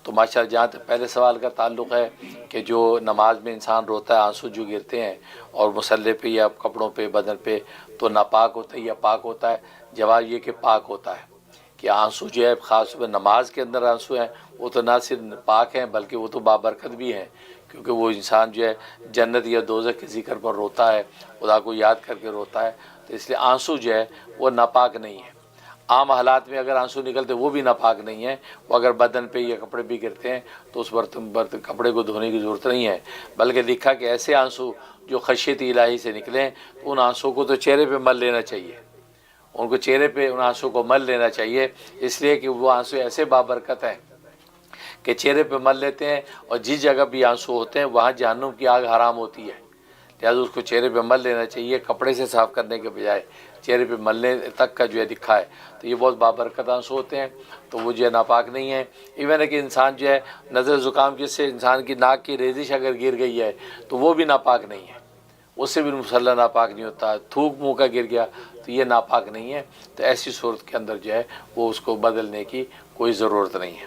تو ماشاءاللہ جہاں تک پہلے سوال کا تعلق ہے کہ جو نماز میں انسان روتا ہے، آنسو جو گرتے ہیں اور مصلی پہ یا کپڑوں پہ بدن پہ، تو ناپاک ہوتا ہے یا پاک ہوتا ہے؟ جواب یہ کہ پاک ہوتا ہے، کہ آنسو جو ہے خاص طور پہ نماز کے اندر آنسو ہیں وہ تو نہ صرف پاک ہیں بلکہ وہ تو بابرکت بھی ہیں، کیونکہ وہ انسان جو ہے جنت یا دوزخ کے ذکر پر روتا ہے، خدا کو یاد کر کے روتا ہے، تو اس لیے آنسو جو ہے وہ ناپاک نہیں ہے۔ عام حالات میں اگر آنسو نکلتے وہ بھی ناپاک نہیں ہیں، وہ اگر بدن پہ یا کپڑے بھی گرتے ہیں تو اس برتن کپڑے کو دھونے کی ضرورت نہیں ہے، بلکہ لکھا کہ ایسے آنسو جو خشیت الہی سے نکلیں تو ان آنسو کو تو چہرے پہ مل لینا چاہیے، ان کو چہرے پہ ان آنسو کو مل لینا چاہیے، اس لیے کہ وہ آنسو ایسے بابرکت ہیں کہ چہرے پہ مل لیتے ہیں، اور جس جگہ بھی آنسو ہوتے ہیں وہاں جہنم کی آگ حرام ہوتی ہے، لہٰذا اس کو چہرے پہ مل لینا چاہیے، کپڑے سے صاف کرنے کے بجائے چہرے پہ ملنے تک کا جو ہے لکھا ہے، تو یہ بہت بابرکت آنسو ہوتے ہیں، تو وہ جو ہے ناپاک نہیں ہیں۔ ایون ہے کہ انسان جو ہے نزلہ زکام جس سے انسان کی ناک کی ریزش اگر گر گئی ہے تو وہ بھی ناپاک نہیں ہے، اس سے بھی مصلی ناپاک نہیں ہوتا، تھوک منہ کا گر گیا تو یہ ناپاک نہیں ہے، تو ایسی صورت کے اندر جو ہے وہ اس کو بدلنے کی کوئی ضرورت نہیں ہے۔